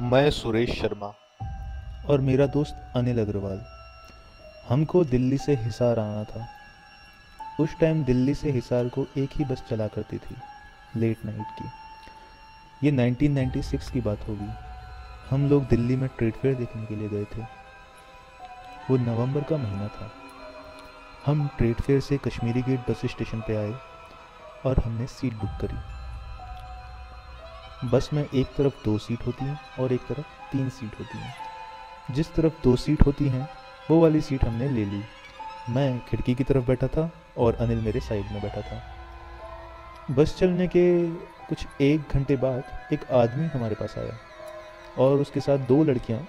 मैं सुरेश शर्मा। और मेरा दोस्त अनिल अग्रवाल। हमको दिल्ली से हिसार आना था। उस टाइम दिल्ली से हिसार को एक ही बस चला करती थी, लेट नाइट की। ये 1996 की बात होगी। हम लोग दिल्ली में ट्रेड फेयर देखने के लिए गए थे। वो नवंबर का महीना था। हम ट्रेड फेयर से कश्मीरी गेट बस स्टेशन पे आए और हमने सीट बुक करी। बस में एक तरफ 2 सीट होती हैं और एक तरफ 3 सीट होती हैं। जिस तरफ 2 सीट होती हैं वो वाली सीट हमने ले ली। मैं खिड़की की तरफ बैठा था और अनिल मेरे साइड में बैठा था। बस चलने के कुछ 1 घंटे बाद एक आदमी हमारे पास आया और उसके साथ 2 लड़कियां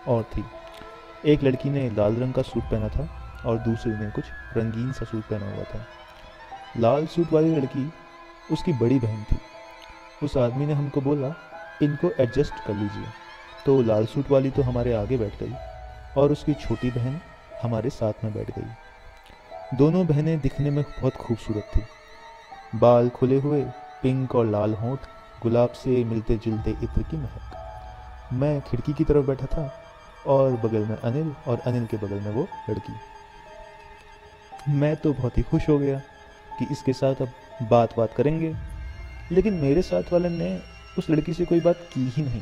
और थी। एक लड़की ने लाल रंग का सूट पहना था और दूसरी ने कुछ रंगीन सा सूट पहना हुआ था। लाल सूट वाली लड़की उसकी बड़ी बहन थी। उस आदमी ने हमको बोला, इनको एडजस्ट कर लीजिए। तो लाल सूट वाली तो हमारे आगे बैठ गई और उसकी छोटी बहन हमारे साथ में बैठ गई। दोनों बहनें दिखने में बहुत खूबसूरत थी। बाल खुले हुए, पिंक और लाल होंठ, गुलाब से मिलते जुलते इत्र की महक। मैं खिड़की की तरफ बैठा था और बगल में अनिल और अनिल के बगल में वो लड़की। मैं तो बहुत ही खुश हो गया कि इसके साथ अब बात करेंगे, लेकिन मेरे साथ वाले ने उस लड़की से कोई बात की ही नहीं।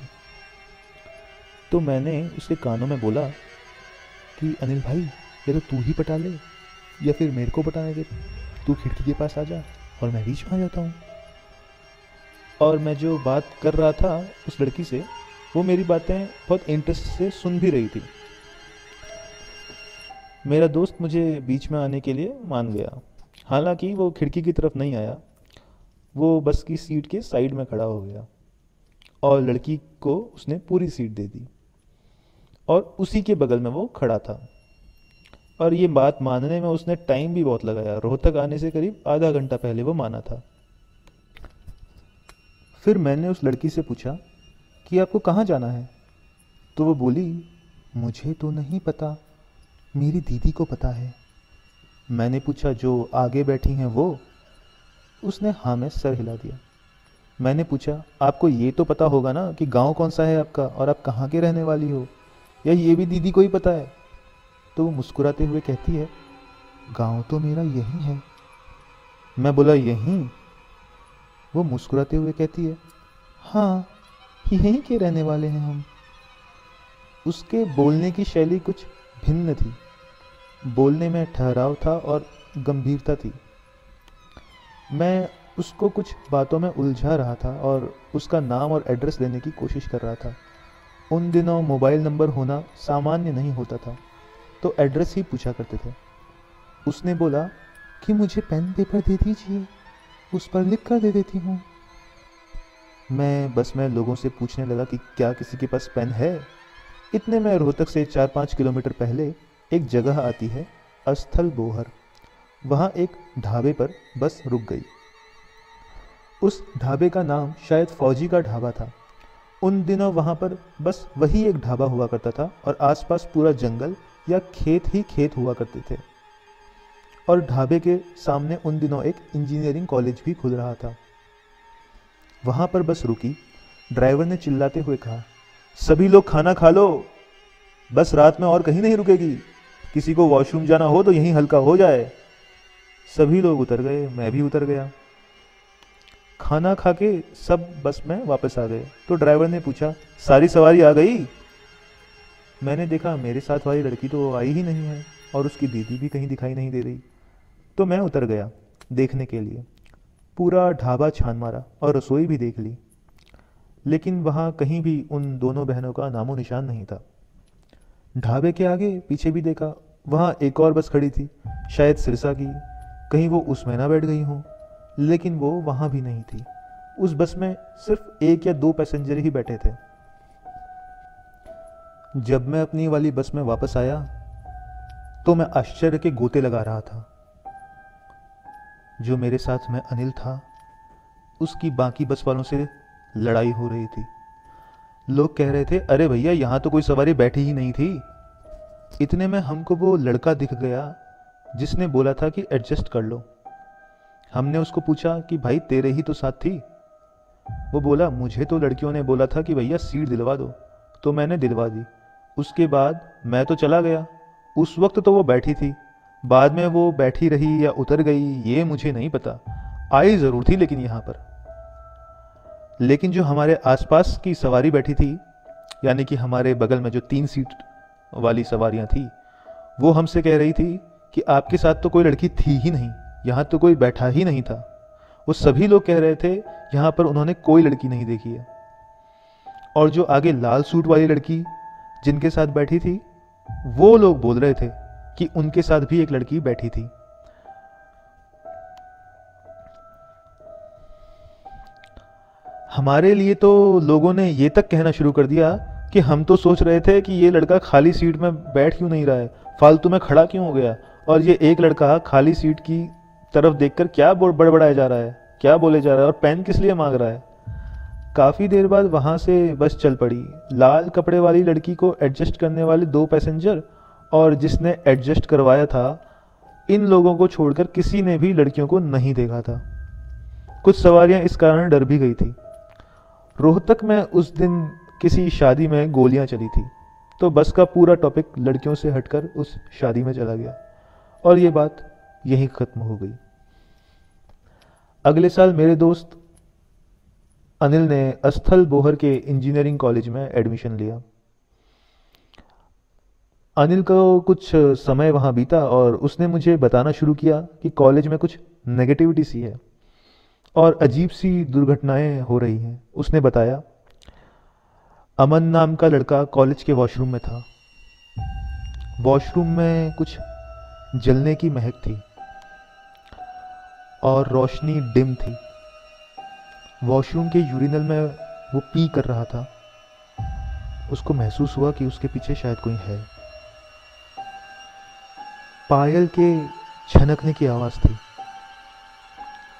तो मैंने उसके कानों में बोला कि अनिल भाई, या तो तू ही पटा ले या फिर मेरे को पटाने दे। तू खिड़की के पास आ जा और मैं बीच में आ जाता हूँ। और मैं जो बात कर रहा था उस लड़की से, वो मेरी बातें बहुत इंटरेस्ट से सुन भी रही थी। मेरा दोस्त मुझे बीच में आने के लिए मान गया। हालांकि वो खिड़की की तरफ नहीं आया, वो बस की सीट के साइड में खड़ा हो गया और लड़की को उसने पूरी सीट दे दी और उसी के बगल में वो खड़ा था। और ये बात मानने में उसने टाइम भी बहुत लगाया। रोहतक आने से करीब आधा घंटा पहले वो माना था। फिर मैंने उस लड़की से पूछा कि आपको कहाँ जाना है। तो वो बोली, मुझे तो नहीं पता, मेरी दीदी को पता है। मैंने पूछा, जो आगे बैठी हैं वो? उसने हाँ में सर हिला दिया। मैंने पूछा, आपको ये तो पता होगा ना कि गांव कौन सा है आपका और आप कहाँ के रहने वाली हो, या ये भी दीदी को ही पता है? तो वो मुस्कुराते हुए कहती है, गांव तो मेरा यही है। मैं बोला, यहीं? वो मुस्कुराते हुए कहती है, हाँ, यहीं के रहने वाले हैं हम। उसके बोलने की शैली कुछ भिन्न थी। बोलने में ठहराव था और गंभीरता थी। मैं उसको कुछ बातों में उलझा रहा था और उसका नाम और एड्रेस लेने की कोशिश कर रहा था। उन दिनों मोबाइल नंबर होना सामान्य नहीं होता था, तो एड्रेस ही पूछा करते थे। उसने बोला कि मुझे पेन पेपर दे दीजिए, उस पर लिख कर दे देती हूँ। मैं बस में लोगों से पूछने लगा कि क्या किसी के पास पेन है। इतने में रोहतक से 4-5 किलोमीटर पहले एक जगह आती है, अस्थल बोहर। वहाँ एक ढाबे पर बस रुक गई। उस ढाबे का नाम शायद फौजी का ढाबा था। उन दिनों वहाँ पर बस वही एक ढाबा हुआ करता था और आसपास पूरा जंगल या खेत ही खेत हुआ करते थे। और ढाबे के सामने उन दिनों एक इंजीनियरिंग कॉलेज भी खुल रहा था। वहाँ पर बस रुकी। ड्राइवर ने चिल्लाते हुए कहा, सभी लोग खाना खा लो, बस रात में और कहीं नहीं रुकेगी। किसी को वॉशरूम जाना हो तो यहीं हल्का हो जाए। सभी लोग उतर गए, मैं भी उतर गया। खाना खा के सब बस में वापस आ गए। तो ड्राइवर ने पूछा, सारी सवारी आ गई? मैंने देखा मेरे साथ वाली लड़की तो आई ही नहीं है और उसकी दीदी भी कहीं दिखाई नहीं दे रही। तो मैं उतर गया देखने के लिए। पूरा ढाबा छान मारा और रसोई भी देख ली, लेकिन वहाँ कहीं भी उन दोनों बहनों का नामो निशान नहीं था। ढाबे के आगे पीछे भी देखा, वहाँ एक और बस खड़ी थी, शायद सिरसा की। कहीं वो उसमें ना बैठ गई हों, लेकिन वो वहाँ भी नहीं थी। उस बस में सिर्फ 1 या 2 पैसेंजर ही बैठे थे। जब मैं अपनी वाली बस में वापस आया तो मैं आश्चर्य के गोते लगा रहा था। जो मेरे साथ में अनिल था, उसकी बाकी बस वालों से लड़ाई हो रही थी। लोग कह रहे थे, अरे भैया, यहाँ तो कोई सवारी बैठी ही नहीं थी। इतने में हमको वो लड़का दिख गया जिसने बोला था कि एडजस्ट कर लो। हमने उसको पूछा कि भाई, तेरे ही तो साथ थी। वो बोला, मुझे तो लड़कियों ने बोला था कि भैया सीट दिलवा दो, तो मैंने दिलवा दी। उसके बाद मैं तो चला गया। उस वक्त तो वो बैठी थी, बाद में वो बैठी रही या उतर गई ये मुझे नहीं पता। आई ज़रूर थी लेकिन यहाँ पर। लेकिन जो हमारे आसपास की सवारी बैठी थी, यानी कि हमारे बगल में जो 3 सीट वाली सवारियां थी, वो हमसे कह रही थी कि आपके साथ तो कोई लड़की थी ही नहीं, यहाँ तो कोई बैठा ही नहीं था। वो सभी लोग कह रहे थे यहाँ पर उन्होंने कोई लड़की नहीं देखी है। और जो आगे लाल सूट वाली लड़की जिनके साथ बैठी थी, वो लोग बोल रहे थे कि उनके साथ भी एक लड़की बैठी थी। हमारे लिए तो लोगों ने ये तक कहना शुरू कर दिया कि हम तो सोच रहे थे कि ये लड़का खाली सीट में बैठ क्यों नहीं रहा है, फालतू में खड़ा क्यों हो गया, और ये एक लड़का खाली सीट की तरफ देखकर क्या बड़बड़ाया जा रहा है, क्या बोले जा रहा है, और पेन किस लिए मांग रहा है। काफ़ी देर बाद वहाँ से बस चल पड़ी। लाल कपड़े वाली लड़की को एडजस्ट करने वाले 2 पैसेंजर और जिसने एडजस्ट करवाया था, इन लोगों को छोड़कर किसी ने भी लड़कियों को नहीं देखा था। कुछ सवारियां इस कारण डर भी गई थी। रोहतक में उस दिन किसी शादी में गोलियां चली थी, तो बस का पूरा टॉपिक लड़कियों से हटकर उस शादी में चला गया और ये बात यहीं ख़त्म हो गई। अगले साल मेरे दोस्त अनिल ने अस्थल बोहर के इंजीनियरिंग कॉलेज में एडमिशन लिया। अनिल को कुछ समय वहाँ बीता और उसने मुझे बताना शुरू किया कि कॉलेज में कुछ नेगेटिविटी सी है और अजीब सी दुर्घटनाएं हो रही हैं। उसने बताया, अमन नाम का लड़का कॉलेज के वॉशरूम में था। वॉशरूम में कुछ जलने की महक थी और रोशनी डिम थी। वॉशरूम के यूरिनल में वो पी कर रहा था। उसको महसूस हुआ कि उसके पीछे शायद कोई है। पायल के छनकने की आवाज़ थी।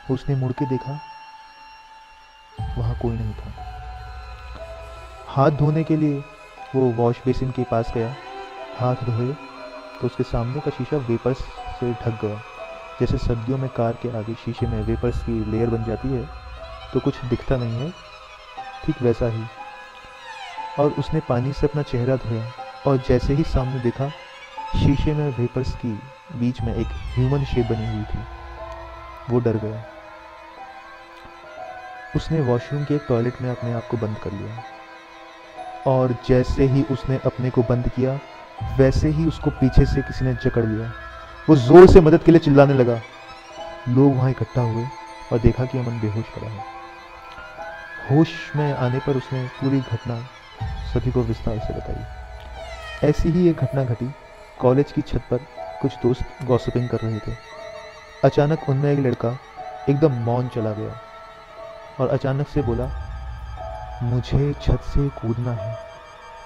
उसने मुड़ के देखा, वहाँ कोई नहीं था। हाथ धोने के लिए वो वॉश बेसिन के पास गया। हाथ धोए तो उसके सामने का शीशा वेपर्स से ढक गया। जैसे सर्दियों में कार के आगे शीशे में वेपर्स की लेयर बन जाती है तो कुछ दिखता नहीं है, ठीक वैसा ही। और उसने पानी से अपना चेहरा धोया और जैसे ही सामने देखा, शीशे में वेपर्स की बीच में एक ह्यूमन शेप बनी हुई थी। वो डर गया। उसने वॉशरूम के एक टॉयलेट में अपने आप को बंद कर लिया और जैसे ही उसने अपने को बंद किया, वैसे ही उसको पीछे से किसी ने जकड़ लिया। वो जोर से मदद के लिए चिल्लाने लगा। लोग वहाँ इकट्ठा हुए और देखा कि अमन बेहोश पड़ा है। होश में आने पर उसने पूरी घटना सभी को विस्तार से बताई। ऐसी ही एक घटना घटी। कॉलेज की छत पर कुछ दोस्त गॉसिपिंग कर रहे थे। अचानक उनमें एक लड़का एकदम मौन चला गया और अचानक से बोला, मुझे छत से कूदना है,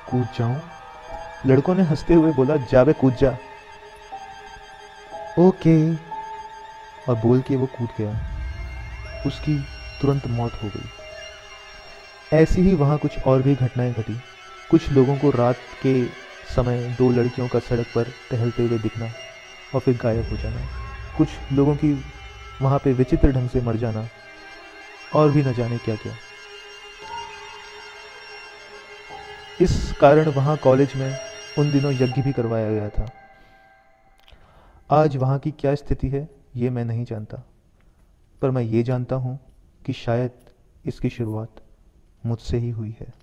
कूद जाऊं? लड़कों ने हंसते हुए बोला, जा बे कूद जा। ओके, और बोल के वो कूद गया। उसकी तुरंत मौत हो गई। ऐसी ही वहाँ कुछ और भी घटनाएं घटी। कुछ लोगों को रात के समय 2 लड़कियों का सड़क पर टहलते हुए दिखना और फिर गायब हो जाना। कुछ लोगों की वहाँ पे विचित्र ढंग से मर जाना और भी न जाने क्या क्या। इस कारण वहाँ कॉलेज में उन दिनों यज्ञ भी करवाया गया था। आज वहाँ की क्या स्थिति है ये मैं नहीं जानता, पर मैं ये जानता हूँ कि शायद इसकी शुरुआत मुझसे ही हुई है।